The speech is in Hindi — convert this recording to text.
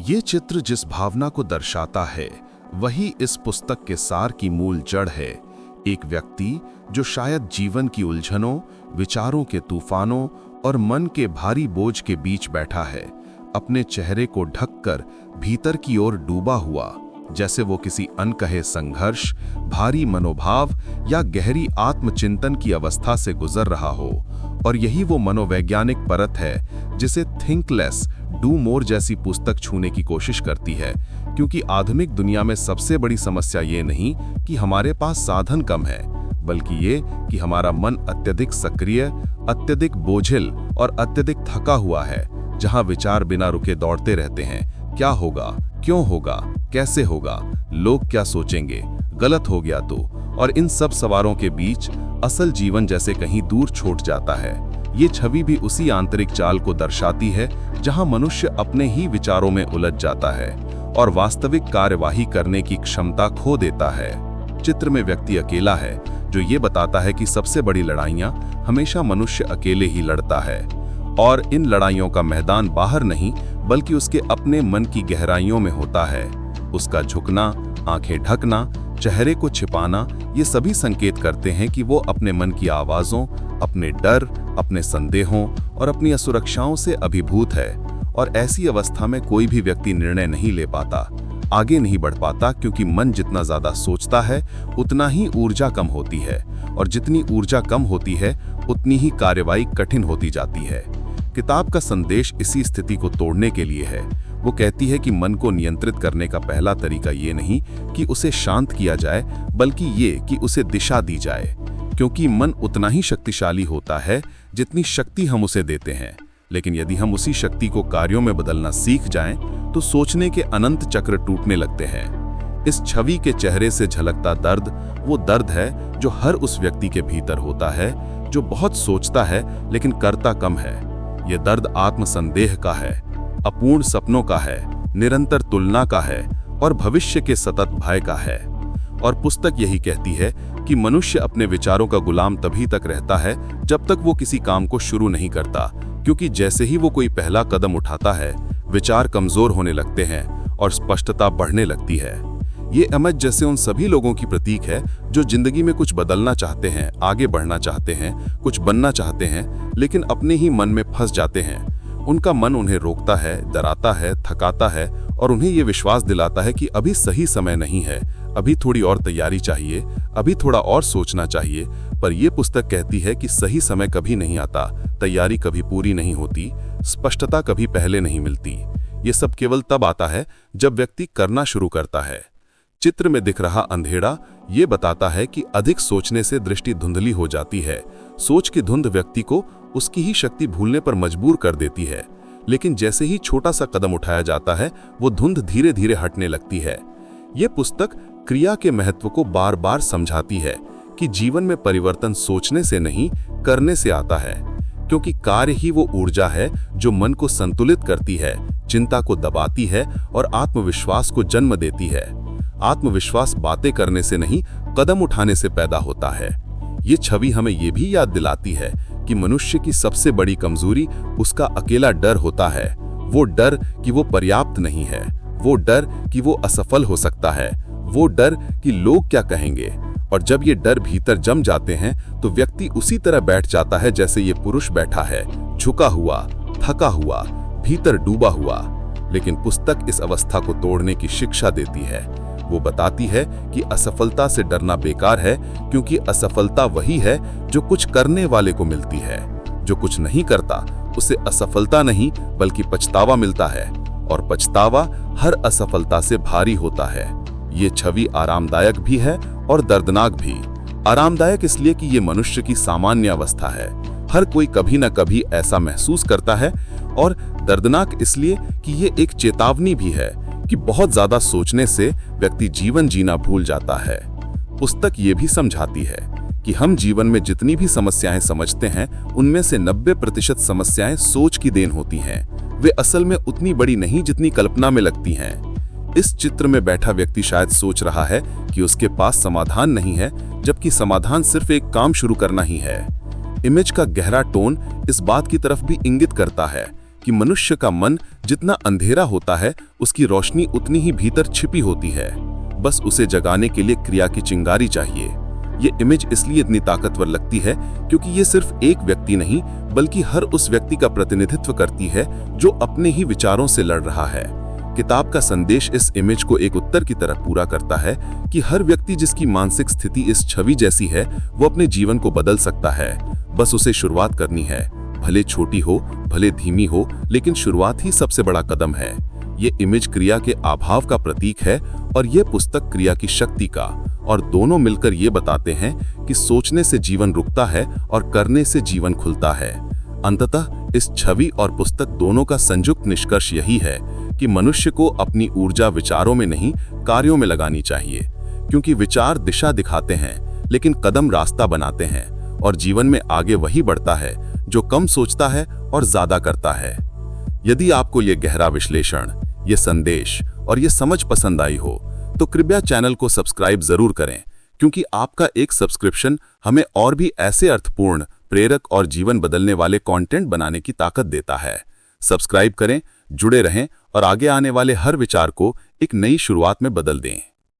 ये चित्र जिस भावना को दर्शाता है वही इस पुस्तक के सार की मूल जड़ है। एक व्यक्ति जो शायद जीवन की उलझनों, विचारों के तूफानों और मन के भारी बोझ के बीच बैठा है, अपने चेहरे को ढककर भीतर की ओर डूबा हुआ, जैसे वो किसी अनकहे संघर्ष, भारी मनोभाव या गहरी आत्मचिंतन की अवस्था से गुजर रहा हो। और यही वो मनोवैज्ञानिक परत है जिसे थिंक लेस डू मोर जैसी पुस्तक छूने की कोशिश करती है, क्योंकि आधुनिक दुनिया में सबसे बड़ी समस्या ये नहीं कि हमारे पास साधन कम है, बल्कि ये कि हमारा मन अत्यधिक सक्रिय, अत्यधिक बोझिल और अत्यधिक थका हुआ है, जहां विचार बिना रुके दौड़ते रहते हैं। क्या होगा, क्यों होगा, कैसे होगा, लोग क्या सोचेंगे, गलत हो गया तो, और इन सब सवालों के बीच असल जीवन जैसे कहीं दूर छूट जाता है। ये छवि भी उसी आंतरिक चाल को दर्शाती है जहां मनुष्य अपने ही विचारों में उलझ जाता है और वास्तविक कार्यवाही करने की क्षमता खो देता है। चित्र में व्यक्ति अकेला है, जो ये बताता है कि सबसे बड़ी लड़ाइयां हमेशा मनुष्य अकेले ही लड़ता है, और इन लड़ाइयों का मैदान बाहर नहीं बल्कि उसके अपने मन की गहराइयों में होता है। उसका झुकना, आंखें ढकना, चेहरे को छिपाना, ये सभी संकेत करते हैं कि वो अपने मन की आवाजों, अपने डर, अपने संदेहों और अपनी असुरक्षाओं से अभिभूत है। और ऐसी अवस्था में कोई भी व्यक्ति निर्णय नहीं ले पाता, आगे नहीं बढ़ पाता, क्योंकि मन जितना ज्यादा सोचता है उतना ही ऊर्जा कम होती है, और जितनी ऊर्जा कम होती है उतनी ही कार्रवाई कठिन होती जाती है। किताब का संदेश इसी स्थिति को तोड़ने के लिए है। वो कहती है कि मन को नियंत्रित करने का पहला तरीका ये नहीं कि उसे शांत किया जाए, बल्कि ये कि उसे दिशा दी जाए, क्योंकि मन उतना ही शक्तिशाली होता है जितनी शक्ति हम उसे देते हैं। लेकिन यदि हम उसी शक्ति को कार्यों में बदलना सीख जाएं, तो सोचने के अनंत चक्र टूटने लगते हैं। इस छवि के चेहरे से झलकता दर्द वो दर्द है जो हर उस व्यक्ति के भीतर होता है जो बहुत सोचता है लेकिन करता कम है। ये दर्द आत्मसंदेह का है, अपूर्ण सपनों का है, निरंतर तुलना का है और भविष्य के सतत भय का है। और पुस्तक यही कहती है कि मनुष्य अपने विचारों का गुलाम तभी तक रहता है जब तक वो किसी काम को शुरू नहीं करता, क्योंकि जैसे ही वो कोई पहला कदम उठाता है, विचार कमजोर होने लगते हैं और स्पष्टता बढ़ने लगती है। ये अमज जैसे उन सभी लोगों की प्रतीक है जो जिंदगी में कुछ बदलना चाहते हैं, आगे बढ़ना चाहते हैं, कुछ बनना चाहते हैं, लेकिन अपने ही मन में फंस जाते हैं। उनका मन उन्हें रोकता है, डराता है, थकाता है और उन्हें ये विश्वास दिलाता है कि अभी सही समय नहीं है, अभी थोड़ी और तैयारी चाहिए, अभी थोड़ा और सोचना चाहिए। पर यह पुस्तक कहती है कि सही समय कभी नहीं आता, तैयारी कभी पूरी नहीं होती, स्पष्टता कभी पहले नहीं मिलती। ये सब केवल तब आता है जब व्यक्ति करना शुरू करता है। चित्र में दिख रहा अंधेरा ये बताता है कि अधिक सोचने से दृष्टि धुंधली हो जाती है। सोच की धुंध व्यक्ति को उसकी ही शक्ति भूलने पर मजबूर कर देती है, लेकिन जैसे ही छोटा सा कदम उठाया जाता है वो धुंध धीरे धीरे हटने लगती है। ये पुस्तक क्रिया के महत्व को बार बार समझाती है कि जीवन में परिवर्तन सोचने से नहीं, करने से आता है, क्योंकि कार्य ही वो ऊर्जा है जो मन को संतुलित करती है, चिंता को दबाती है और आत्मविश्वास को जन्म देती है। आत्मविश्वास बातें करने से नहीं, कदम उठाने से पैदा होता है। ये छवि हमें ये भी याद दिलाती है कि मनुष्य की सबसे बड़ी कमजोरी उसका अकेला डर होता है। वो डर कि वो पर्याप्त नहीं है, वो डर कि वो असफल हो सकता है, वो डर कि लोग क्या कहेंगे। और जब ये डर भीतर जम जाते हैं तो व्यक्ति उसी तरह बैठ जाता है जैसे ये पुरुष बैठा है, झुका हुआ, थका हुआ, भीतर डूबा हुआ। लेकिन पुस्तक इस अवस्था को तोड़ने की शिक्षा देती है। वो बताती है कि असफलता से डरना बेकार है, क्योंकि असफलता वही है जो कुछ करने वाले को मिलती है। जो कुछ नहीं करता उसे असफलता नहीं बल्कि पछतावा मिलता है, और पछतावा हर असफलता से भारी होता है। ये छवि आरामदायक भी है और दर्दनाक भी। आरामदायक इसलिए कि ये मनुष्य की सामान्य अवस्था है, हर कोई कभी न कभी ऐसा महसूस करता है, और दर्दनाक इसलिए कि ये एक चेतावनी भी है कि बहुत ज्यादा सोचने से व्यक्ति जीवन जीना भूल जाता है। पुस्तक ये भी समझाती है कि हम जीवन में जितनी भी समस्याएं समझते हैं उनमें से 90% समस्याएं सोच की देन होती हैं। वे असल में उतनी बड़ी नहीं जितनी कल्पना में लगती हैं। इस चित्र में बैठा व्यक्ति शायद सोच रहा है कि उसके पास समाधान नहीं है, जबकि समाधान सिर्फ एक काम शुरू करना ही है। इमेज का गहरा टोन इस बात की तरफ भी इंगित करता है कि मनुष्य का मन जितना अंधेरा होता है, उसकी रोशनी उतनी ही भीतर छिपी होती है। बस उसे जगाने के लिए क्रिया की चिंगारी चाहिए। ये इमेज इसलिए इतनी ताकतवर लगती है क्योंकि ये सिर्फ एक व्यक्ति नहीं, बल्कि हर उस व्यक्ति का प्रतिनिधित्व करती है जो अपने ही विचारों से लड़ रहा है। किताब का संदेश इस इमेज को एक उत्तर की तरह पूरा करता है कि हर व्यक्ति जिसकी मानसिक स्थिति इस छवि जैसी है, वो अपने जीवन को बदल सकता है। बस उसे शुरुआत करनी है, भले छोटी हो, भले धीमी हो, लेकिन शुरुआत ही सबसे बड़ा कदम है। ये इमेज क्रिया के अभाव का प्रतीक है और ये पुस्तक क्रिया की शक्ति का, और दोनों मिलकर ये बताते हैं कि सोचने से जीवन रुकता है और करने से जीवन खुलता है। अंततः इस छवि और पुस्तक दोनों का संयुक्त निष्कर्ष यही है कि मनुष्य को अपनी ऊर्जा विचारों में नहीं, कार्यों में लगानी चाहिए, क्योंकि विचार दिशा दिखाते हैं लेकिन कदम रास्ता बनाते हैं, और जीवन में आगे वही बढ़ता है जो कम सोचता है और ज्यादा करता है। यदि आपको ये गहरा विश्लेषण, ये संदेश और ये समझ पसंद आई हो तो कृपया चैनल को सब्सक्राइब जरूर करें, क्योंकि आपका एक सब्सक्रिप्शन हमें और भी ऐसे अर्थपूर्ण, प्रेरक और जीवन बदलने वाले कंटेंट बनाने की ताकत देता है। सब्सक्राइब करें, जुड़े रहें और आगे आने वाले हर विचार को एक नई शुरुआत में बदल दें।